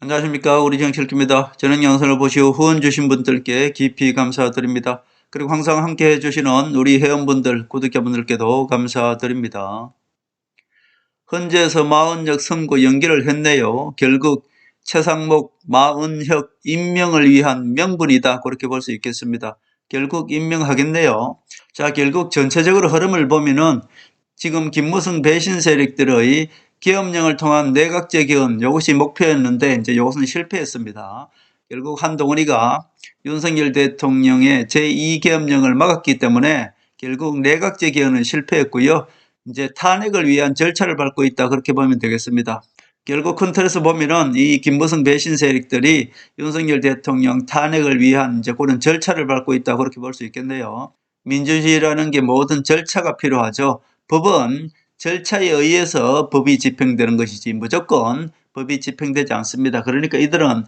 안녕하십니까. 우리 정칠기입니다. 저는 영상을 보시고 후원 주신 분들께 깊이 감사드립니다. 그리고 항상 함께 해주시는 우리 회원분들, 구독자분들께도 감사드립니다. 헌재에서 마은혁 선고 연기를 했네요. 결국 최상목, 마은혁 임명을 위한 명분이다. 그렇게 볼 수 있겠습니다. 결국 임명하겠네요. 자, 결국 전체적으로 흐름을 보면은 지금 김무성 배신 세력들의 계엄령을 통한 내각제 개헌, 이것이 목표였는데 이제 이것은 실패했습니다. 결국 한동훈이가 윤석열 대통령의 제2계엄령을 막았기 때문에 결국 내각제 개헌은 실패했고요. 이제 탄핵을 위한 절차를 밟고 있다, 그렇게 보면 되겠습니다. 결국 큰 틀에서 보면은 이 김무성 배신 세력들이 윤석열 대통령 탄핵을 위한 이제 그런 절차를 밟고 있다, 그렇게 볼 수 있겠네요. 민주주의라는 게 모든 절차가 필요하죠. 법은 절차에 의해서 법이 집행되는 것이지 무조건 법이 집행되지 않습니다. 그러니까 이들은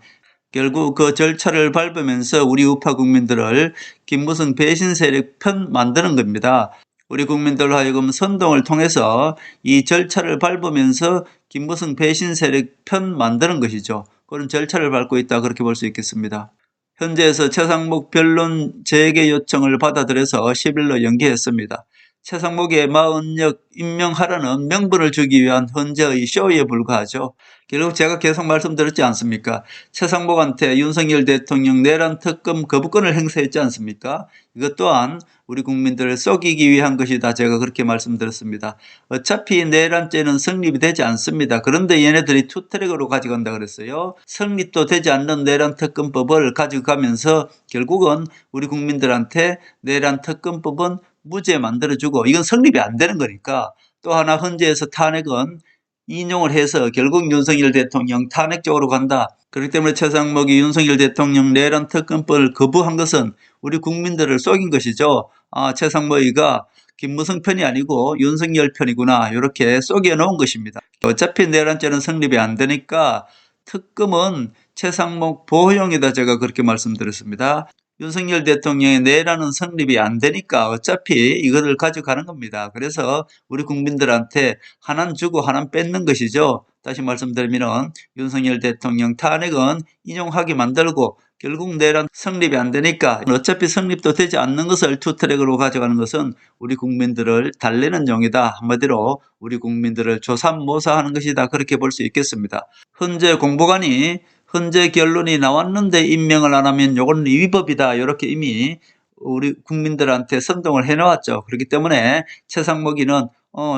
결국 그 절차를 밟으면서 우리 우파 국민들을 김무성 배신 세력 편 만드는 겁니다. 우리 국민들로 하여금 선동을 통해서 이 절차를 밟으면서 김무성 배신 세력 편 만드는 것이죠. 그런 절차를 밟고 있다, 그렇게 볼 수 있겠습니다. 현재에서 최상목 변론 재개 요청을 받아들여서 10일로 연기했습니다. 최상목의 마은혁 임명하라는 명분을 주기 위한 헌재의 쇼에 불과하죠. 결국 제가 계속 말씀드렸지 않습니까? 최상목한테 윤석열 대통령 내란 특검 거부권을 행사했지 않습니까? 이것 또한 우리 국민들을 속이기 위한 것이다, 제가 그렇게 말씀드렸습니다. 어차피 내란죄는 성립이 되지 않습니다. 그런데 얘네들이 투트랙으로 가져간다 그랬어요. 성립도 되지 않는 내란 특검법을 가져가면서 결국은 우리 국민들한테 내란 특검법은 무죄 만들어주고, 이건 성립이 안 되는 거니까. 또 하나, 헌재에서 탄핵은 인용을 해서 결국 윤석열 대통령 탄핵 쪽으로 간다. 그렇기 때문에 최상목이 윤석열 대통령 내란 특검법을 거부한 것은 우리 국민들을 속인 것이죠. 아, 최상목이가 김무성 편이 아니고 윤석열 편이구나, 이렇게 속여 놓은 것입니다. 어차피 내란죄는 성립이 안 되니까 특검은 최상목 보호용이다, 제가 그렇게 말씀드렸습니다. 윤석열 대통령의 내란은 성립이 안 되니까 어차피 이거를 가져가는 겁니다. 그래서 우리 국민들한테 하나는 주고 하나는 뺏는 것이죠. 다시 말씀드리면 윤석열 대통령 탄핵은 인용하게 만들고 결국 내란 성립이 안 되니까 어차피 성립도 되지 않는 것을 투트랙으로 가져가는 것은 우리 국민들을 달래는 용이다. 한마디로 우리 국민들을 조삼모사하는 것이다, 그렇게 볼 수 있겠습니다. 헌재 공보관이 헌재 결론이 나왔는데 임명을 안 하면 요건 위법이다, 이렇게 이미 우리 국민들한테 선동을 해놓았죠. 그렇기 때문에 최상목이는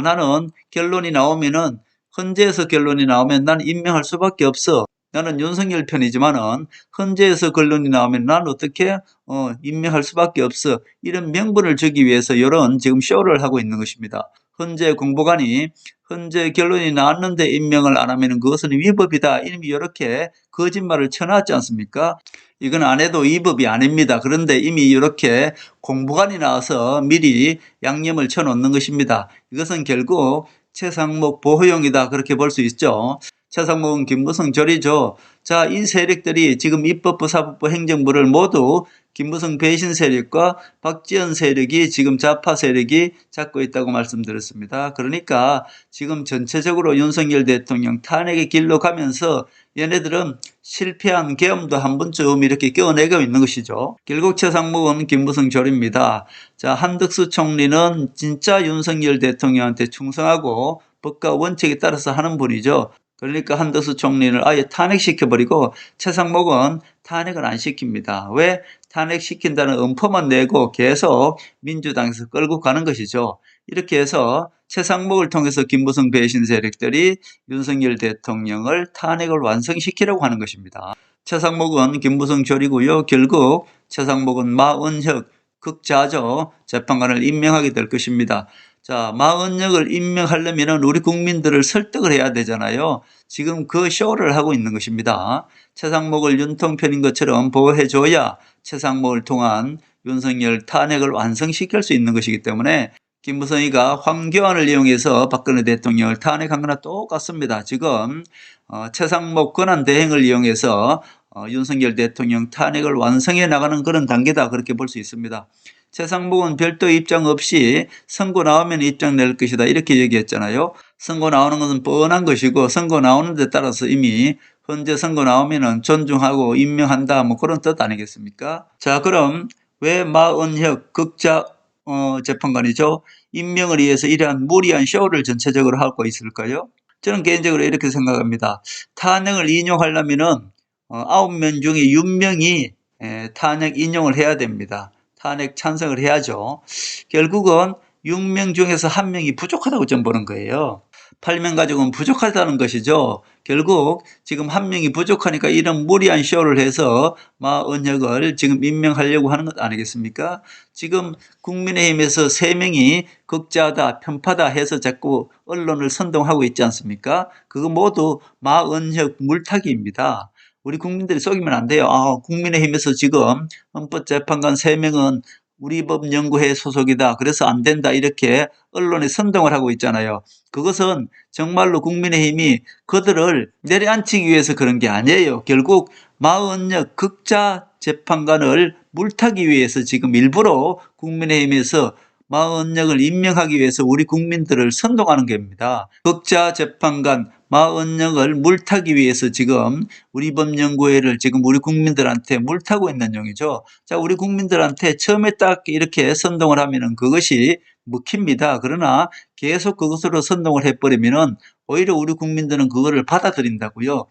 나는 결론이 나오면은, 헌재에서 결론이 나오면 난 임명할 수밖에 없어. 나는 윤석열 편이지만은 헌재에서 결론이 나오면 난 어떻게 임명할 수밖에 없어. 이런 명분을 주기 위해서 이런 지금 쇼를 하고 있는 것입니다. 헌재 공보관이 헌재 결론이 나왔는데 임명을 안 하면 그것은 위법이다, 이미 이렇게 거짓말을 쳐놨지 않습니까? 이건 안 해도 위법이 아닙니다. 그런데 이미 이렇게 공보관이 나와서 미리 양념을 쳐놓는 것입니다. 이것은 결국 최상목 보호용이다, 그렇게 볼 수 있죠. 최상목은 김무성 절이죠. 자, 이 세력들이 지금 입법부, 사법부, 행정부를 모두 김무성 배신 세력과 박지원 세력이, 지금 좌파 세력이 잡고 있다고 말씀드렸습니다. 그러니까 지금 전체적으로 윤석열 대통령 탄핵의 길로 가면서 얘네들은 실패한 계엄도 한 번쯤 이렇게 껴내고 있는 것이죠. 결국 최상목은 김무성 절입니다. 자, 한덕수 총리는 진짜 윤석열 대통령한테 충성하고 법과 원칙에 따라서 하는 분이죠. 그러니까 한덕수 총리를 아예 탄핵시켜버리고 최상목은 탄핵을 안 시킵니다. 왜? 탄핵시킨다는 엄포만 내고 계속 민주당에서 끌고 가는 것이죠. 이렇게 해서 최상목을 통해서 김무성 배신 세력들이 윤석열 대통령을 탄핵을 완성시키려고 하는 것입니다. 최상목은 김무성 절이고요. 결국 최상목은 마은혁 극자죠. 재판관을 임명하게 될 것입니다. 자, 마은혁을 임명하려면 우리 국민들을 설득을 해야 되잖아요. 지금 그 쇼를 하고 있는 것입니다. 최상목을 윤통편인 것처럼 보호해줘야 최상목을 통한 윤석열 탄핵을 완성시킬 수 있는 것이기 때문에 김무성이가 황교안을 이용해서 박근혜 대통령을 탄핵한 거나 똑같습니다. 지금 최상목 권한대행을 이용해서 윤석열 대통령 탄핵을 완성해 나가는 그런 단계다, 그렇게 볼 수 있습니다. 최상목은 별도 입장 없이 선고 나오면 입장 낼 것이다, 이렇게 얘기했잖아요. 선고 나오는 것은 뻔한 것이고 선고 나오는 데 따라서 이미 헌재 선고 나오면은 존중하고 임명한다 뭐 그런 뜻 아니겠습니까? 자, 그럼 왜 마은혁 극자 재판관이죠? 임명을 위해서 이러한 무리한 쇼를 전체적으로 하고 있을까요? 저는 개인적으로 이렇게 생각합니다. 탄핵을 인용하려면은 9명 중에 6명이 탄핵 인용을 해야 됩니다. 탄핵 찬성을 해야죠. 결국은 6명 중에서 1명이 부족하다고 좀 보는 거예요. 8명 가지고는 부족하다는 것이죠. 결국 지금 1명이 부족하니까 이런 무리한 쇼를 해서 마은혁을 지금 임명하려고 하는 것 아니겠습니까? 지금 국민의힘에서 3명이 극자다, 편파다 해서 자꾸 언론을 선동하고 있지 않습니까? 그거 모두 마은혁 물타기입니다. 우리 국민들이 속이면 안 돼요. 국민의힘에서 지금 헌법재판관 3명은 우리법연구회 소속이다. 그래서 안 된다. 이렇게 언론에 선동을 하고 있잖아요. 그것은 정말로 국민의힘이 그들을 내려앉히기 위해서 그런 게 아니에요. 결국 마은혁 극자 재판관을 물타기 위해서 지금 일부러 국민의힘에서 마은혁을 임명하기 위해서 우리 국민들을 선동하는 겁니다. 극자 재판관 마은혁을 물타기 위해서 지금 우리법연구회를 지금 우리 국민들한테 물타고 있는 용이죠. 자, 우리 국민들한테 처음에 딱 이렇게 선동을 하면은 그것이 먹힙니다. 그러나 계속 그것으로 선동을 해버리면은 오히려 우리 국민들은 그거를 받아들인다고요.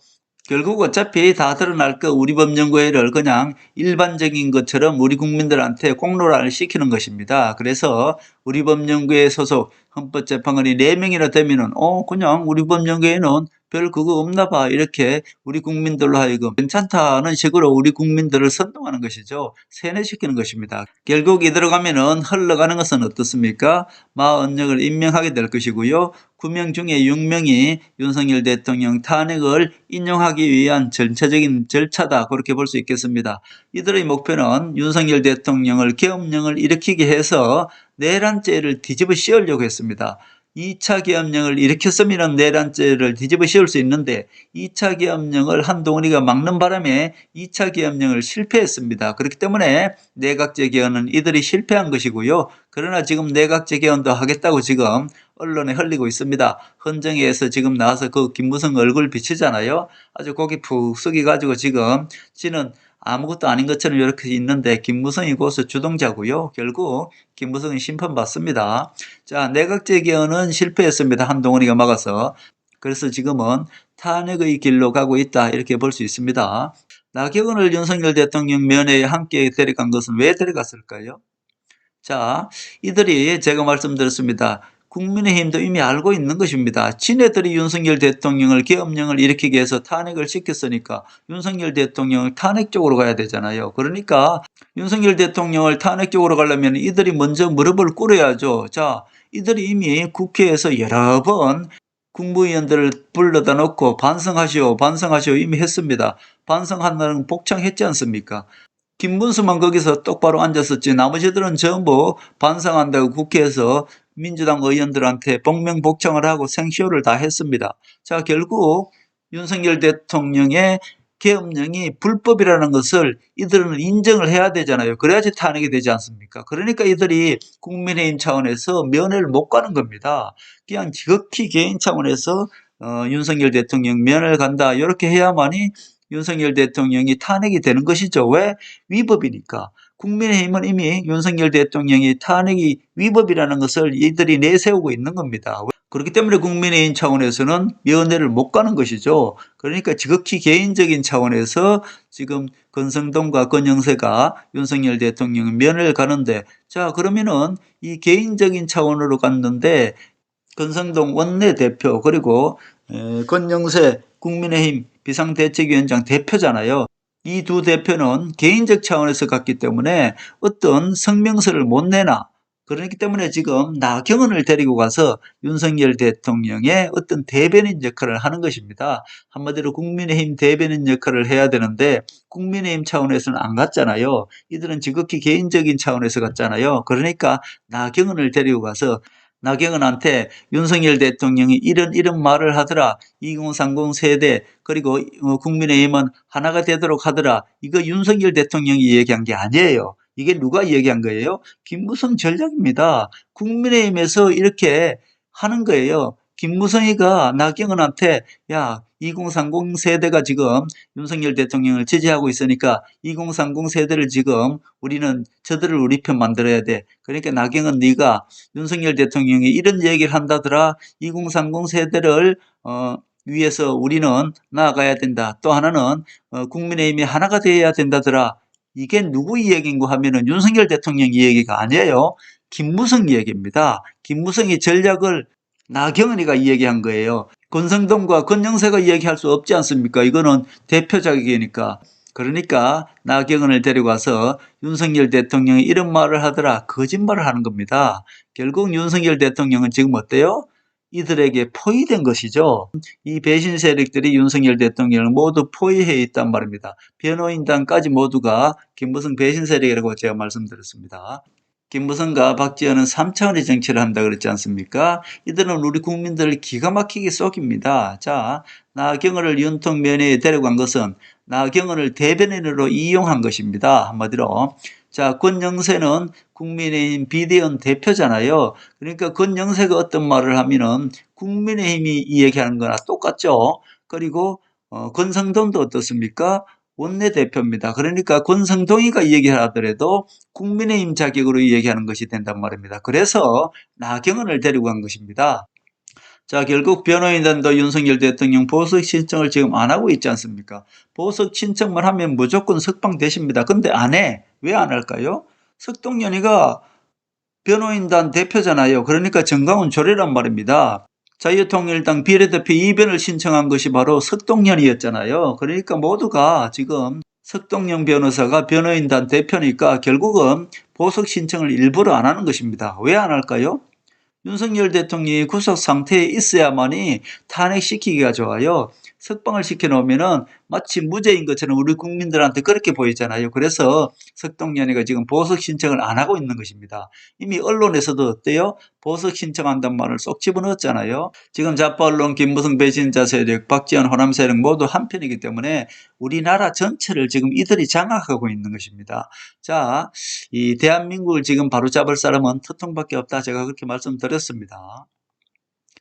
결국 어차피 다 드러날 거 우리법연구회를 그냥 일반적인 것처럼 우리 국민들한테 공론화를 시키는 것입니다. 그래서 우리법연구회 소속 헌법재판관이 4명이나 되면은 그냥 우리법연구회는 별 그거 없나 봐 이렇게 우리 국민들로 하여금 괜찮다는 식으로 우리 국민들을 선동하는 것이죠. 세뇌시키는 것입니다. 결국 이대로 가면은 흘러가는 것은 어떻습니까? 마은혁을 임명하게 될 것이고요. 9명 중에 6명이 윤석열 대통령 탄핵을 인용하기 위한 전체적인 절차다 그렇게 볼 수 있겠습니다. 이들의 목표는 윤석열 대통령을 계엄령을 일으키게 해서 내란죄를 뒤집어 씌우려고 했습니다. 2차 계엄령을 일으켰으면 내란죄를 뒤집어 씌울 수 있는데 2차 계엄령을 한동훈이가 막는 바람에 2차 계엄령을 실패했습니다. 그렇기 때문에 내각제 개헌은 이들이 실패한 것이고요. 그러나 지금 내각제 개헌도 하겠다고 지금 언론에 흘리고 있습니다. 헌정에서 지금 나와서 그 김무성 얼굴 비치잖아요. 아주 고개 푹 숙여가지고 지금 지는 아무것도 아닌 것처럼 이렇게 있는데 김무성이 고서 주동자고요. 결국 김무성이 심판받습니다. 자, 내각제 개헌은 실패했습니다. 한동훈이가 막아서. 그래서 지금은 탄핵의 길로 가고 있다 이렇게 볼 수 있습니다. 나경원을 윤석열 대통령 면회에 함께 데려간 것은 왜 데려갔을까요? 자, 이들이 제가 말씀드렸습니다. 국민의힘도 이미 알고 있는 것입니다. 지네들이 윤석열 대통령을 계엄령을 일으키기 위해서 탄핵을 시켰으니까 윤석열 대통령을 탄핵 쪽으로 가야 되잖아요. 그러니까 윤석열 대통령을 탄핵 쪽으로 가려면 이들이 먼저 무릎을 꿇어야죠. 자, 이들이 이미 국회에서 여러 번 국무위원들을 불러다 놓고 반성하시오 이미 했습니다. 반성한다는 복창했지 않습니까? 김문수만 거기서 똑바로 앉았었지 나머지들은 전부 반성한다고 국회에서 민주당 의원들한테 복명복창을 하고 생쇼를 다 했습니다. 자, 결국 윤석열 대통령의 계엄령이 불법이라는 것을 이들은 인정을 해야 되잖아요. 그래야지 탄핵이 되지 않습니까? 그러니까 이들이 국민의힘 차원에서 면회를 못 가는 겁니다. 그냥 지극히 개인 차원에서 윤석열 대통령 면회를 간다 이렇게 해야만이 윤석열 대통령이 탄핵이 되는 것이죠. 왜? 위법이니까. 국민의힘은 이미 윤석열 대통령이 탄핵이 위법이라는 것을 이들이 내세우고 있는 겁니다. 그렇기 때문에 국민의힘 차원에서는 면회를 못 가는 것이죠. 그러니까 지극히 개인적인 차원에서 지금 권성동과 권영세가 윤석열 대통령 면회를 가는데 자, 그러면은 이 개인적인 차원으로 갔는데 권성동 원내대표 그리고 권영세 국민의힘 비상대책위원장 대표잖아요. 이 두 대표는 개인적 차원에서 갔기 때문에 어떤 성명서를 못 내나. 그렇기 때문에 지금 나경원을 데리고 가서 윤석열 대통령의 어떤 대변인 역할을 하는 것입니다. 한마디로 국민의힘 대변인 역할을 해야 되는데 국민의힘 차원에서는 안 갔잖아요. 이들은 지극히 개인적인 차원에서 갔잖아요. 그러니까 나경원을 데리고 가서 나경원한테 윤석열 대통령이 이런 말을 하더라. 2030 세대 그리고 국민의힘은 하나가 되도록 하더라. 이거 윤석열 대통령이 얘기한 게 아니에요. 이게 누가 얘기한 거예요? 김무성 전략입니다. 국민의힘에서 이렇게 하는 거예요. 김무성이가 나경원한테 야, 2030 세대가 지금 윤석열 대통령을 지지하고 있으니까 2030 세대를 지금 우리는 저들을 우리 편 만들어야 돼. 그러니까 나경원 네가 윤석열 대통령이 이런 얘기를 한다더라. 2030 세대를 위해서 우리는 나아가야 된다. 또 하나는 국민의힘이 하나가 되어야 된다더라. 이게 누구 이야기인고 하면은 윤석열 대통령 이야기가 아니에요. 김무성 이야기입니다. 김무성이 전략을 나경원이가 이야기한 거예요. 권성동과 권영세가 이야기할 수 없지 않습니까? 이거는 대표작이니까. 그러니까 나경원을 데리고 와서 윤석열 대통령이 이런 말을 하더라. 거짓말을 하는 겁니다. 결국 윤석열 대통령은 지금 어때요? 이들에게 포위된 것이죠. 이 배신 세력들이 윤석열 대통령을 모두 포위해 있단 말입니다. 변호인단까지 모두가 김무성 배신 세력이라고 제가 말씀드렸습니다. 김무성과 박지원은 3차원의 정치를 한다 그랬지 않습니까? 이들은 우리 국민들을 기가 막히게 속입니다. 자, 나경원을 윤통면회에 데려간 것은 나경원을 대변인으로 이용한 것입니다. 한마디로. 자, 권영세는 국민의힘 비대위원 대표잖아요. 그러니까 권영세가 어떤 말을 하면은 국민의힘이 이 얘기하는 거나 똑같죠. 그리고 권성동도 어떻습니까? 원내대표입니다. 그러니까 권성동이가 얘기를 하더라도 국민의힘 자격으로 얘기하는 것이 된단 말입니다. 그래서 나경원을 데리고 간 것입니다. 자, 결국 변호인단도 윤석열 대통령 보석 신청을 지금 안 하고 있지 않습니까? 보석 신청만 하면 무조건 석방되십니다. 근데 안 해. 왜 안 할까요? 석동연이가 변호인단 대표잖아요. 그러니까 정강훈 조례란 말입니다. 자유통일당 비례대표 이변을 신청한 것이 바로 석동연이었잖아요. 그러니까 모두가 지금 석동연 변호사가 변호인단 대표니까 결국은 보석 신청을 일부러 안 하는 것입니다. 왜 안 할까요? 윤석열 대통령이 구속 상태에 있어야만이 탄핵시키기가 좋아요. 석방을 시켜놓으면은 마치 무죄인 것처럼 우리 국민들한테 그렇게 보이잖아요. 그래서 석동연이가 지금 보석 신청을 안 하고 있는 것입니다. 이미 언론에서도 어때요? 보석 신청한다는 말을 쏙 집어넣었잖아요. 지금 좌파 언론 김무성 배신자 세력, 박지원 호남 세력 모두 한편이기 때문에 우리나라 전체를 지금 이들이 장악하고 있는 것입니다. 자, 이 대한민국을 지금 바로잡을 사람은 특통밖에 없다. 제가 그렇게 말씀드렸습니다.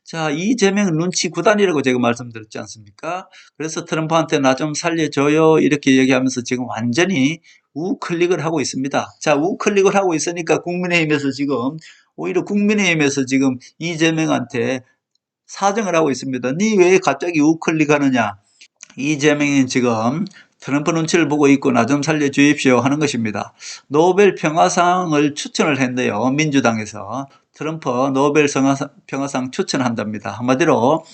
자, 이재명 눈치 구단이라고 제가 말씀드렸지 않습니까? 그래서 트럼프한테 나 좀 살려줘요. 이렇게 얘기하면서 지금 완전히 우클릭을 하고 있습니다. 자, 우클릭을 하고 있으니까 국민의힘에서 지금 이재명한테 사정을 하고 있습니다. 니 왜 갑자기 우클릭하느냐? 이재명이 지금 트럼프 눈치를 보고 있고 나 좀 살려주십시오 하는 것입니다. 노벨 평화상을 추천을 했는데요. 민주당에서. 트럼프 노벨 평화상 추천한답니다. 한마디로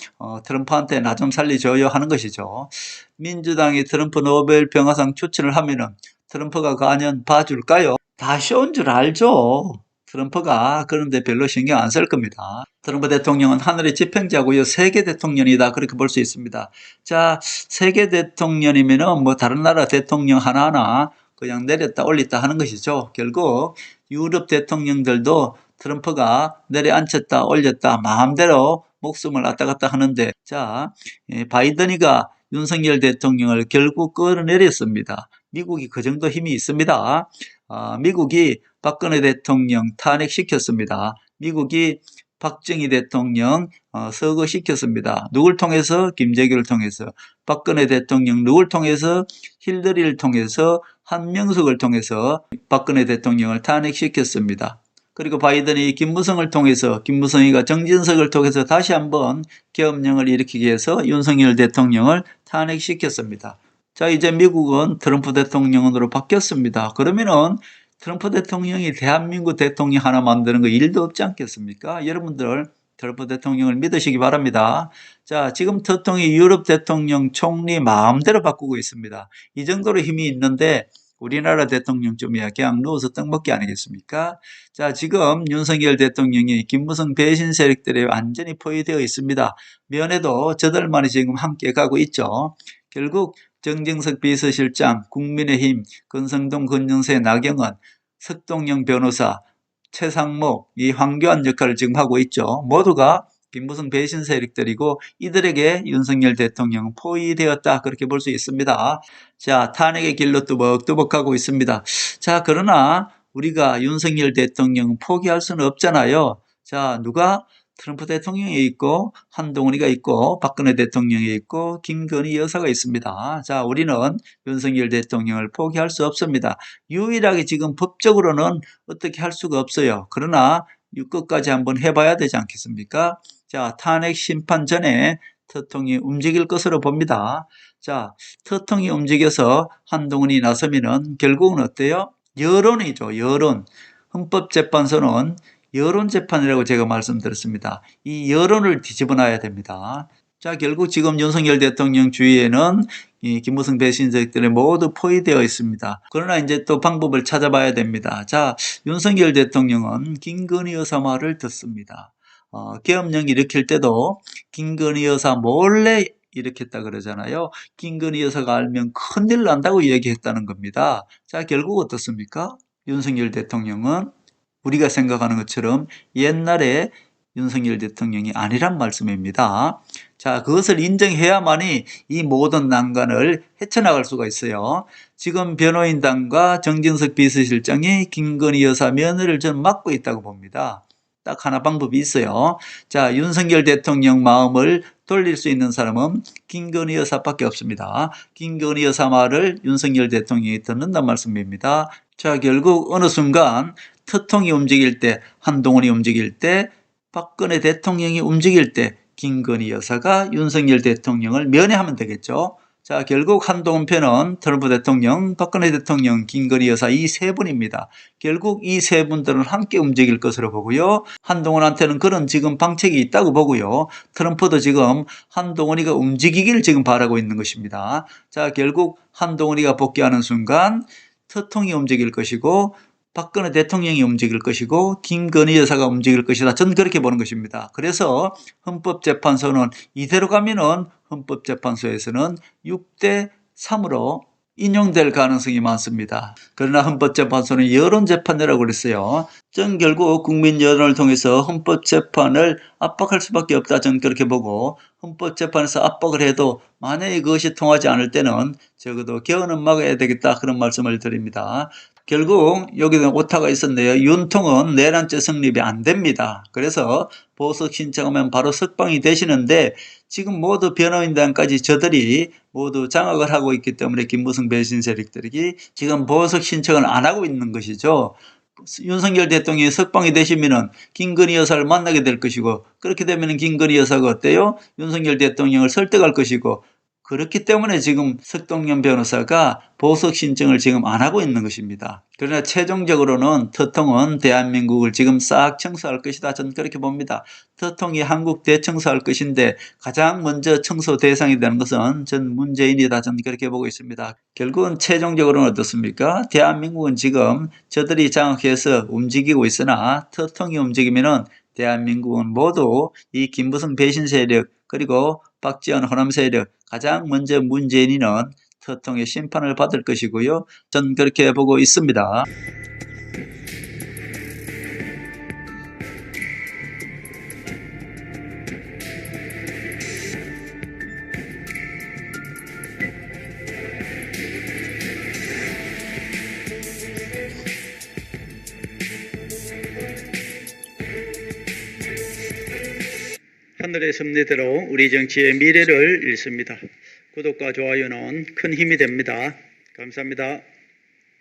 트럼프한테 나 좀 살려줘요 하는 것이죠. 민주당이 트럼프 노벨 평화상 추천을 하면은 트럼프가 과연 봐줄까요? 다 쇼인 줄 알죠. 트럼프가 그런데 별로 신경 안 쓸 겁니다. 트럼프 대통령은 하늘의 지평자고요. 세계 대통령이다. 그렇게 볼 수 있습니다. 자, 세계 대통령이면은 뭐 다른 나라 대통령 하나하나 그냥 내렸다 올렸다 하는 것이죠. 결국 유럽 대통령들도 트럼프가 내려앉혔다 올렸다 마음대로 목숨을 왔다 갔다 하는데 자, 바이든이가 윤석열 대통령을 결국 끌어내렸습니다. 미국이 그 정도 힘이 있습니다. 미국이 박근혜 대통령 탄핵시켰습니다. 미국이 박정희 대통령 서거시켰습니다. 누굴 통해서? 김재규를 통해서. 박근혜 대통령 누굴 통해서? 힐러리를 통해서 한명숙을 통해서 박근혜 대통령을 탄핵시켰습니다. 그리고 바이든이 김무성을 통해서 김무성이가 정진석을 통해서 다시 한번 계엄령을 일으키기 위해서 윤석열 대통령을 탄핵시켰습니다. 자, 이제 미국은 트럼프 대통령으로 바뀌었습니다. 그러면은 트럼프 대통령이 대한민국 대통령 하나 만드는 거 일도 없지 않겠습니까? 여러분들 트럼프 대통령을 믿으시기 바랍니다. 자, 지금 대통령이 유럽 대통령 총리 마음대로 바꾸고 있습니다. 이 정도로 힘이 있는데 우리나라 대통령쯤이야 그냥 누워서 떡먹기 아니겠습니까? 자, 지금 윤석열 대통령이 김무성 배신 세력들에 완전히 포위되어 있습니다. 면회도 저들만이 지금 함께 가고 있죠. 결국 정진석 비서실장, 국민의힘, 권성동, 권영세, 나경원, 석동영 변호사, 최상목, 이 황교안 역할을 지금 하고 있죠. 모두가 김무성 배신 세력들이고 이들에게 윤석열 대통령은 포위되었다. 그렇게 볼 수 있습니다. 자, 탄핵의 길로 뚜벅뚜벅하고 있습니다. 자, 그러나 우리가 윤석열 대통령 포기할 수는 없잖아요. 자, 누가? 트럼프 대통령이 있고 한동훈이가 있고 박근혜 대통령이 있고 김건희 여사가 있습니다. 자, 우리는 윤석열 대통령을 포기할 수 없습니다. 유일하게 지금 법적으로는 어떻게 할 수가 없어요. 그러나 끝까지 한번 해봐야 되지 않겠습니까? 자, 탄핵 심판 전에特통이 움직일 것으로 봅니다. 자,特통이 움직여서 한동훈이 나서면은 결국은 어때요? 여론이죠, 여론. 헌법재판소는 여론재판이라고 제가 말씀드렸습니다. 이 여론을 뒤집어놔야 됩니다. 자, 결국 지금 윤석열 대통령 주위에는 이 김무성 배신자들이 모두 포위되어 있습니다. 그러나 이제 또 방법을 찾아봐야 됩니다. 자, 윤석열 대통령은 김건희 여사 말을 듣습니다. 계엄령 일으킬 때도 김건희 여사 몰래 일으켰다 그러잖아요. 김건희 여사가 알면 큰일 난다고 얘기했다는 겁니다. 자, 결국 어떻습니까? 윤석열 대통령은 우리가 생각하는 것처럼 옛날에 윤석열 대통령이 아니란 말씀입니다. 자, 그것을 인정해야만이 이 모든 난관을 헤쳐나갈 수가 있어요. 지금 변호인단과 정진석 비서실장이 김건희 여사 면회를 저는 막고 있다고 봅니다. 딱 하나 방법이 있어요. 자, 윤석열 대통령 마음을 돌릴 수 있는 사람은 김건희 여사밖에 없습니다. 김건희 여사 말을 윤석열 대통령이 듣는단 말씀입니다. 자, 결국 어느 순간 특통이 움직일 때, 한동훈이 움직일 때, 박근혜 대통령이 움직일 때 김건희 여사가 윤석열 대통령을 면회하면 되겠죠. 자, 결국 한동훈 편은 트럼프 대통령, 박근혜 대통령, 김건희 여사 이 세 분입니다. 결국 이 세 분들은 함께 움직일 것으로 보고요. 한동훈한테는 그런 지금 방책이 있다고 보고요. 트럼프도 지금 한동훈이가 움직이기를 지금 바라고 있는 것입니다. 자, 결국 한동훈이가 복귀하는 순간 특통이 움직일 것이고 박근혜 대통령이 움직일 것이고 김건희 여사가 움직일 것이다. 저는 그렇게 보는 것입니다. 그래서 헌법재판소는 이대로 가면은 헌법재판소에서는 6대 3으로 인용될 가능성이 많습니다. 그러나 헌법재판소는 여론재판이라고 그랬어요. 전 결국 국민 여론을 통해서 헌법재판을 압박할 수밖에 없다. 저는 그렇게 보고 헌법재판에서 압박을 해도 만약에 그것이 통하지 않을 때는 적어도 개헌은 막아야 되겠다. 그런 말씀을 드립니다. 결국 여기도 오타가 있었네요. 윤통은 내란죄 성립이 안 됩니다. 그래서 보석 신청하면 바로 석방이 되시는데 지금 모두 변호인단까지 저들이 모두 장악을 하고 있기 때문에 김무성 배신 세력들이 지금 보석 신청을 안 하고 있는 것이죠. 윤석열 대통령이 석방이 되시면은 김건희 여사를 만나게 될 것이고 그렇게 되면은 김건희 여사가 어때요? 윤석열 대통령을 설득할 것이고 그렇기 때문에 지금 석동현 변호사가 보석 신청을 지금 안 하고 있는 것입니다. 그러나 최종적으로는 특통은 대한민국을 지금 싹 청소할 것이다. 저는 그렇게 봅니다. 특통이 한국 대청소할 것인데 가장 먼저 청소 대상이 되는 것은 전 문재인이다. 저는 그렇게 보고 있습니다. 결국은 최종적으로는 어떻습니까? 대한민국은 지금 저들이 장악해서 움직이고 있으나 특통이 움직이면은 대한민국은 모두 이 김무성 배신 세력 그리고 박지원 호남 세력 가장 먼저 문재인이는 특통의 심판을 받을 것이고요. 전 그렇게 보고 있습니다. 하늘의 섭리대로 우리 정치의 미래를 읽습니다. 구독과 좋아요는 큰 힘이 됩니다. 감사합니다.